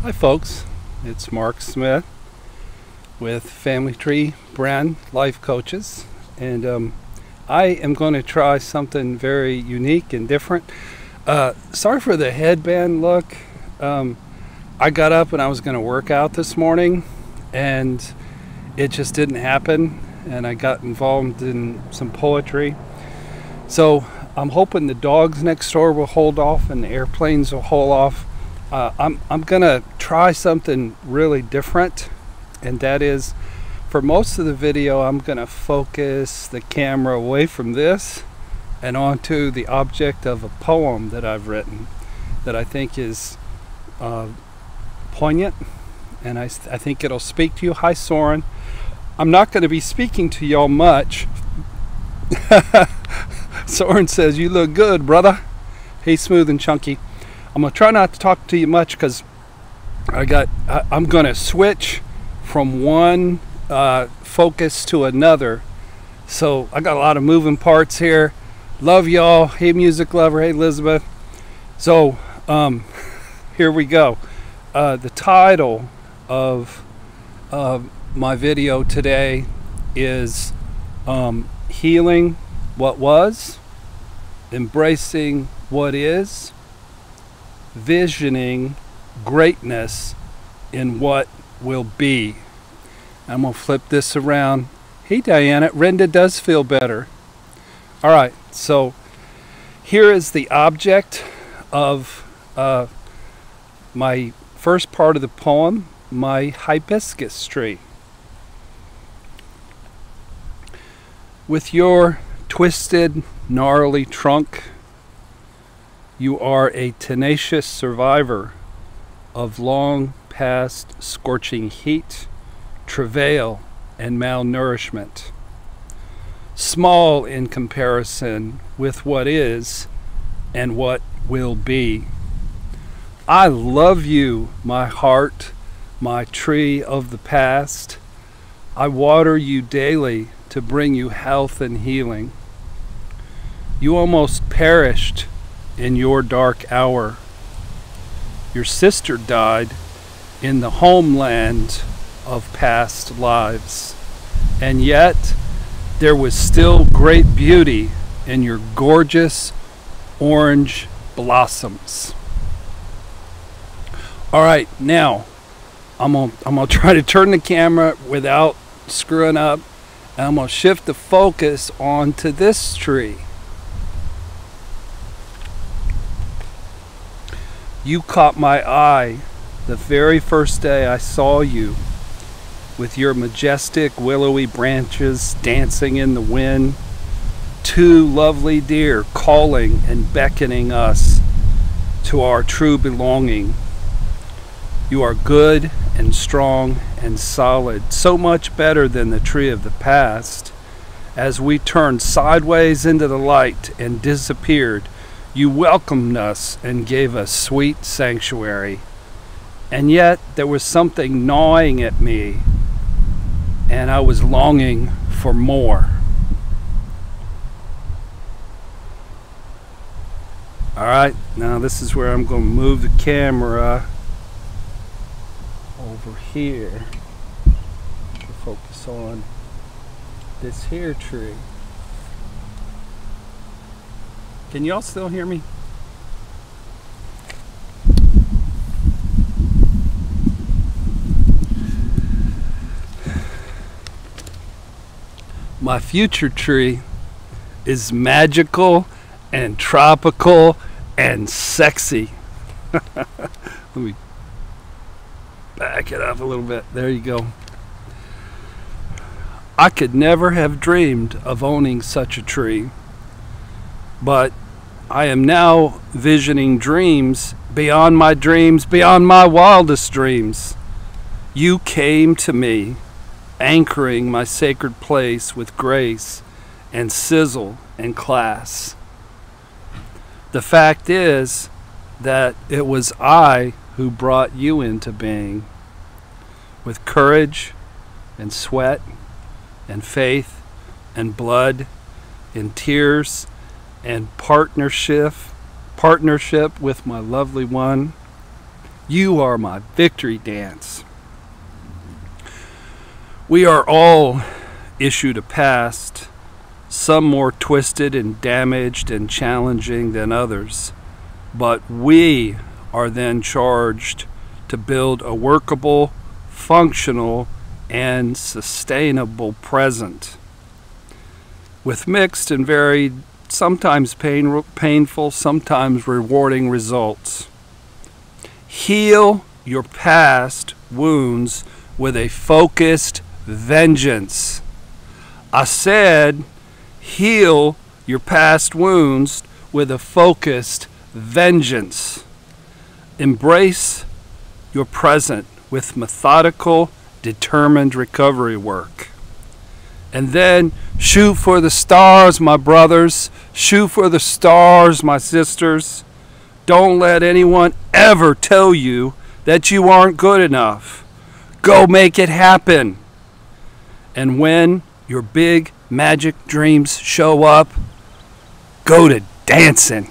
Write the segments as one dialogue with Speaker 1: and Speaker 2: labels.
Speaker 1: Hi folks, it's Mark Smith with Family Tree Brand Life Coaches, and I am going to try something very unique and different. Sorry for the headband look. I got up and I was going to work out this morning and it just didn't happen, and I got involved in some poetry. So I'm hoping the dogs next door will hold off and the airplanes will hold off. I'm gonna try something really different, and that is, for most of the video I'm gonna focus the camera away from this and onto the object of a poem that I've written that I think is poignant, and I think it'll speak to you. Hi Soren. I'm not going to be speaking to y'all much. Soren says, "You look good, brother." He's smooth and chunky. I'm gonna try not to talk to you much because I'm gonna switch from one focus to another. So I got a lot of moving parts here. Love y'all. Hey music lover. Hey Elizabeth. So here we go. The title of my video today is Healing What Was, Embracing What Is, Visioning Greatness in What Will Be. I'm going to flip this around. Hey Diana, Renda does feel better. Alright, so here is the object of my first part of the poem, my hibiscus tree. With your twisted, gnarly trunk, you are a tenacious survivor of long past scorching heat, travail, and malnourishment. Small in comparison with what is and what will be. I love you, my heart, my tree of the past. I water you daily to bring you health and healing. You almost perished in your dark hour. Your sister died in the homeland of past lives, and yet there was still great beauty in your gorgeous orange blossoms. All right, now I'm gonna try to turn the camera without screwing up, and I'm gonna shift the focus onto this tree. You caught my eye the very first day I saw you, with your majestic willowy branches dancing in the wind, two lovely deer calling and beckoning us to our true belonging. You are good and strong and solid, so much better than the tree of the past. As we turned sideways into the light and disappeared, you welcomed us and gave us sweet sanctuary. And yet there was something gnawing at me, and I was longing for more. Alright, now this is where I'm going to move the camera over here to focus on this here tree. Can y'all still hear me? My future tree is magical and tropical and sexy. Let me back it up a little bit. There you go. I could never have dreamed of owning such a tree, but I am now visioning dreams, beyond my wildest dreams. You came to me, anchoring my sacred place with grace and sizzle and class. The fact is that it was I who brought you into being, with courage and sweat and faith and blood and tears and partnership with my lovely one. You are my victory dance. We are all issued a past, some more twisted and damaged and challenging than others, but we are then charged to build a workable, functional, and sustainable present with mixed and varied, sometimes painful, sometimes rewarding results. Heal your past wounds with a focused vengeance. I said, heal your past wounds with a focused vengeance. Embrace your present with methodical, determined recovery work. And then shoot for the stars, my brothers. Shoot for the stars, my sisters. Don't let anyone ever tell you that you aren't good enough. Go make it happen. And when your big magic dreams show up, go to dancing.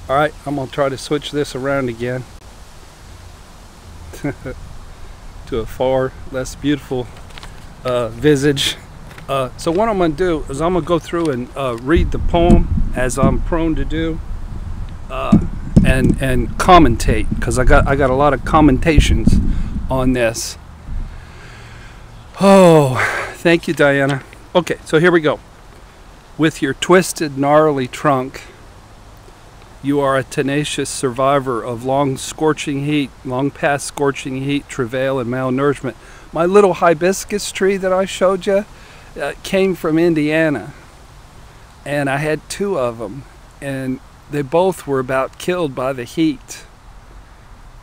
Speaker 1: All right, I'm gonna try to switch this around again to a far less beautiful visage. So what I'm gonna do is I'm gonna go through and read the poem as I'm prone to do, and commentate, because I got a lot of commentations on this. Oh, thank you, Diana. Okay, so here we go. With your twisted, gnarly trunk, you are a tenacious survivor of long past scorching heat, travail, and malnourishment. My little hibiscus tree that I showed you came from Indiana, and I had 2 of them, and they both were about killed by the heat.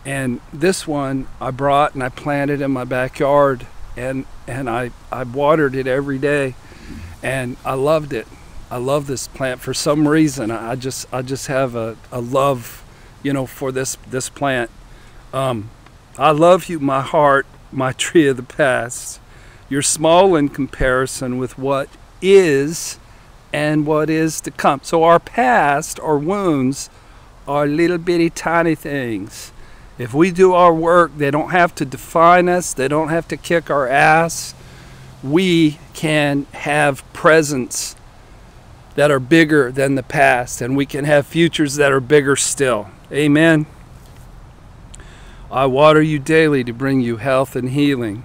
Speaker 1: And this one I brought and I planted in my backyard, and I watered it every day, and I loved it. I love this plant for some reason. I just have a love, for this plant. I love you, my heart, my tree of the past. You're small in comparison with what is and what is to come. So our past, our wounds, are little bitty tiny things. If we do our work, they don't have to define us. They don't have to kick our ass. We can have presence that are bigger than the past, and we can have futures that are bigger still. Amen. I water you daily to bring you health and healing.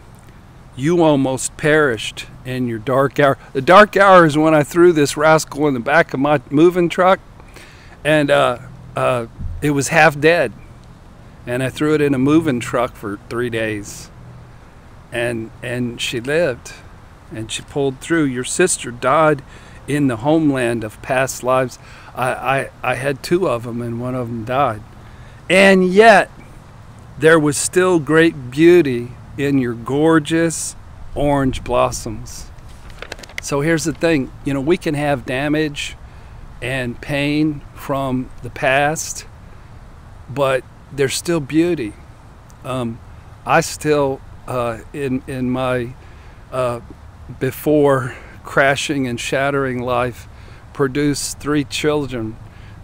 Speaker 1: You almost perished in your dark hour. The dark hour is when I threw this rascal in the back of my moving truck, and it was half dead. And I threw it in a moving truck for 3 days. And she lived, and she pulled through. Your sister died in the homeland of past lives. I had 2 of them, and one of them died. And yet, there was still great beauty in your gorgeous orange blossoms. So here's the thing, we can have damage and pain from the past, but there's still beauty. I still, in my before crashing and shattering life, produced 3 children.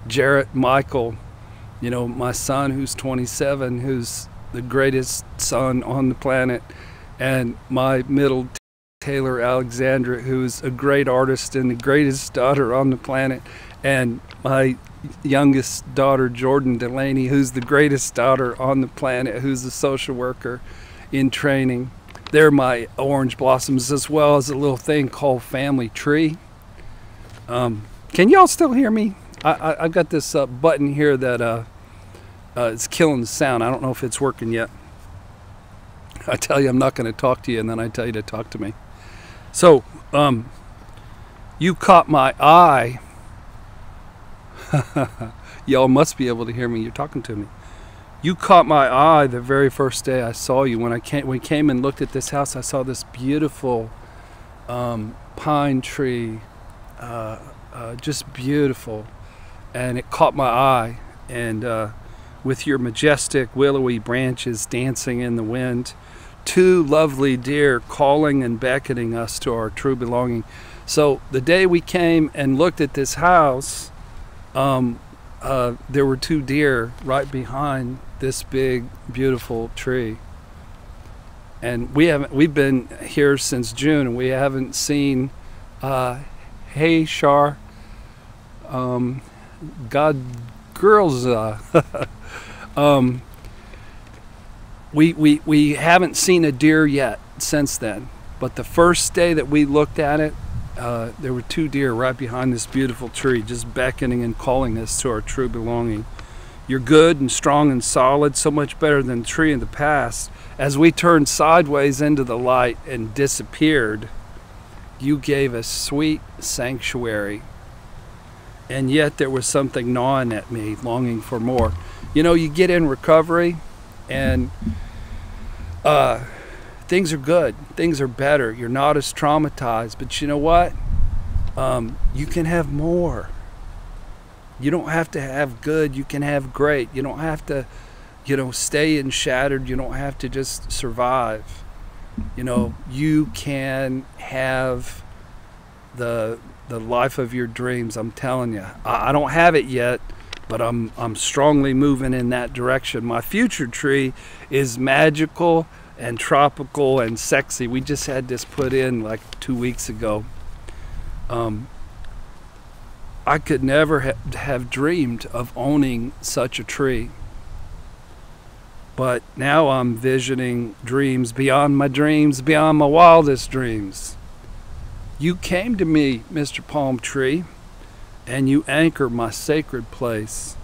Speaker 1: Jarrett, Michael, my son who's 27, who's the greatest son on the planet, and my middle Taylor Alexandra, who's a great artist and the greatest daughter on the planet, and my youngest daughter Jordan Delaney, who's the greatest daughter on the planet, who's a social worker in training. They're my orange blossoms, as well as a little thing called family tree. Can y'all still hear me? I've got this button here that is killing the sound. I don't know if it's working yet. I tell you I'm not going to talk to you, and then I tell you to talk to me. So, you caught my eye. Y'all must be able to hear me. You're talking to me. You caught my eye the very first day I saw you. When we came and looked at this house, I saw this beautiful pine tree, just beautiful, and it caught my eye. And with your majestic willowy branches dancing in the wind, two lovely deer calling and beckoning us to our true belonging. So the day we came and looked at this house, there were two deer right behind this big, beautiful tree. And we've been here since June, and we haven't seen, hey Shar, God girls, we haven't seen a deer yet since then. But the first day that we looked at it, there were two deer right behind this beautiful tree, just beckoning and calling us to our true belonging. You're good and strong and solid, so much better than the tree in the past. As we turned sideways into the light and disappeared, you gave us sweet sanctuary. And yet there was something gnawing at me, longing for more. You know, you get in recovery and things are good, things are better, you're not as traumatized, but you know what? You can have more. You don't have to have good, you can have great. You don't have to, you know, stay in shattered. You don't have to just survive. You know, you can have the life of your dreams. I'm telling you, I don't have it yet, but I'm strongly moving in that direction. My future tree is magical and tropical and sexy. We just had this put in like 2 weeks ago. I could never have dreamed of owning such a tree. But now I'm visioning dreams, beyond my wildest dreams. You came to me, Mr. Palm Tree, and you anchor my sacred place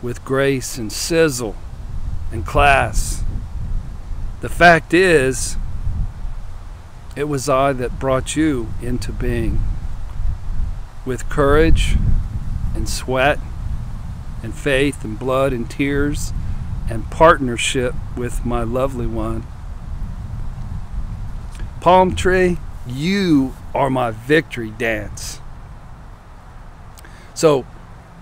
Speaker 1: with grace and sizzle and class. The fact is, it was I that brought you into being. With courage and sweat and faith and blood and tears and partnership with my lovely one. Palm Tree, you are my victory dance. So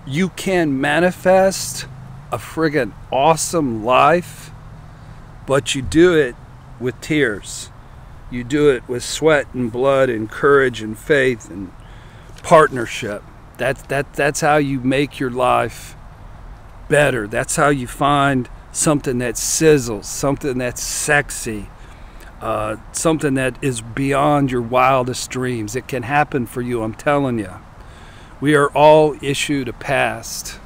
Speaker 1: you can manifest a friggin' awesome life, but you do it with tears. You do it with sweat and blood and courage and faith and partnership. That's how you make your life better. That's how you find something that sizzles, something that's sexy, something that is beyond your wildest dreams. It can happen for you, I'm telling you. We are all issued a past,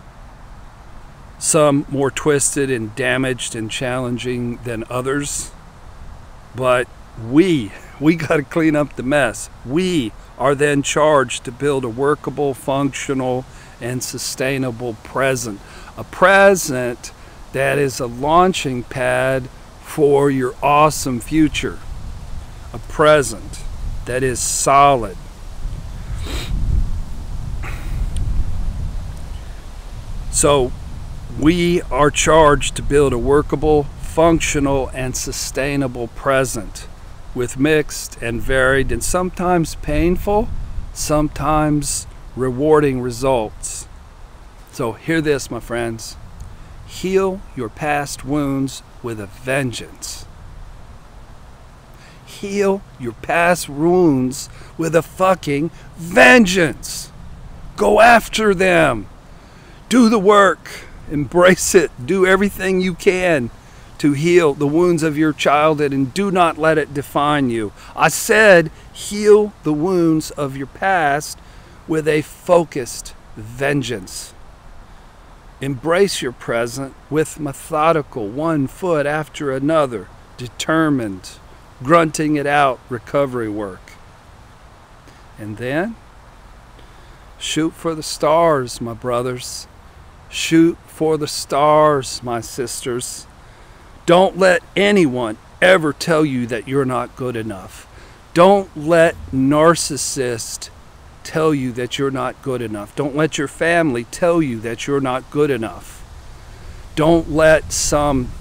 Speaker 1: some more twisted and damaged and challenging than others, but we got to clean up the mess. We are then charged to build a workable, functional, and sustainable present. A present that is a launching pad for your awesome future. A present that is solid. So we are charged to build a workable, functional, and sustainable present with mixed and varied and sometimes painful, sometimes rewarding results. So hear this, my friends. Heal your past wounds with a vengeance. Heal your past wounds with a fucking vengeance. Go after them. Do the work. Embrace it. Do everything you can to heal the wounds of your childhood, and do not let it define you. I said heal the wounds of your past with a focused vengeance. Embrace your present with methodical, one foot after another, determined, grunting it out recovery work. And then shoot for the stars, my brothers. Shoot for the stars, my sisters. Don't let anyone ever tell you that you're not good enough. Don't let narcissists tell you that you're not good enough. Don't let your family tell you that you're not good enough. Don't let some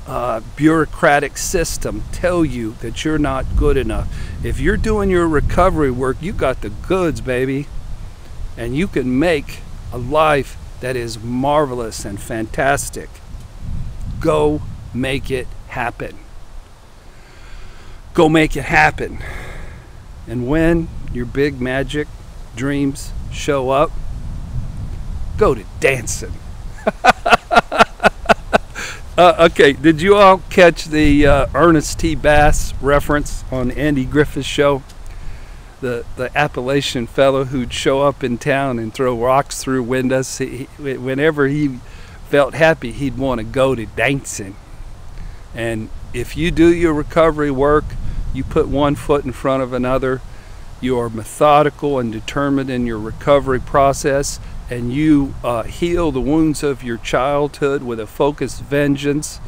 Speaker 1: bureaucratic system tell you that you're not good enough. If you're doing your recovery work, you got the goods, baby. And you can make a life that is marvelous and fantastic. Go make it happen. Go make it happen. And when your big magic dreams show up, go to dancing. Okay, did you all catch the Ernest T. Bass reference on Andy Griffith's show? The Appalachian fellow who'd show up in town and throw rocks through windows. Whenever he felt happy, he'd want to go to dancing. And if you do your recovery work, you put one foot in front of another, you are methodical and determined in your recovery process, and you heal the wounds of your childhood with a focused vengeance,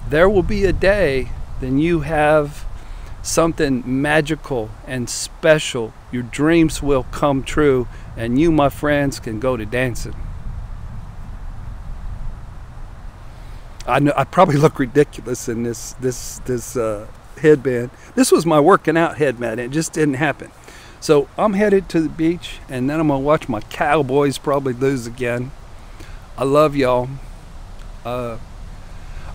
Speaker 1: there will be a day then you have something magical and special. Your dreams will come true, and you, my friends, can go to dancing. I know I probably look ridiculous in this headband. This was my working out headband. It just didn't happen. So I'm headed to the beach, and then I'm gonna watch my Cowboys probably lose again. I love y'all. I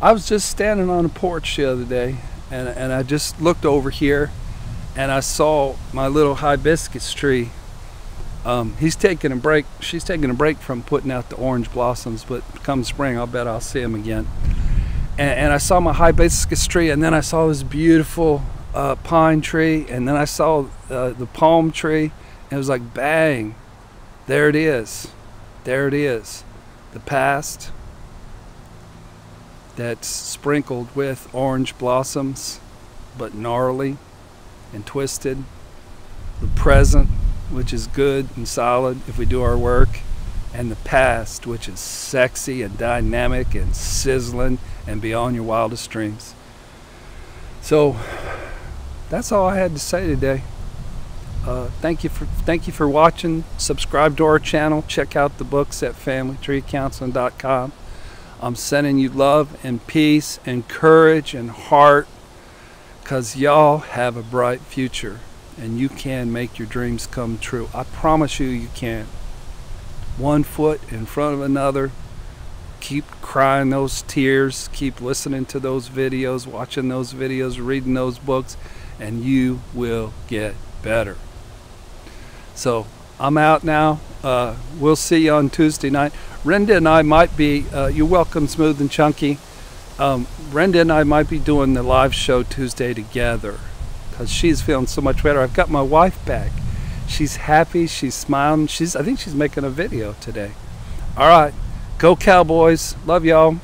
Speaker 1: was just standing on a porch the other day, and I just looked over here, and I saw my little hibiscus tree. He's taking a break. She's taking a break from putting out the orange blossoms, but come spring, I'll bet I'll see him again. And I saw my hibiscus tree, and then I saw this beautiful pine tree, and then I saw the palm tree, and it was like bang, there it is. There it is. The past that's sprinkled with orange blossoms, but gnarly and twisted. The present, which is good and solid if we do our work, and the past, which is sexy and dynamic and sizzling and beyond your wildest dreams. So that's all I had to say today. Thank you for watching. Subscribe to our channel. Check out the books at familytreecounseling.com. I'm sending you love and peace and courage and heart, because y'all have a bright future, and you can make your dreams come true. I promise you, you can. One foot in front of another. Keep crying those tears. Keep listening to those videos, watching those videos, reading those books, and you will get better. So I'm out now. We'll see you on Tuesday night. Brenda and I might be, you're welcome, Smooth and Chunky. Brenda and I might be doing the live show Tuesday together, because she's feeling so much better. I've got my wife back. She's happy, she's smiling. I think she's making a video today. All right, go Cowboys. Love y'all.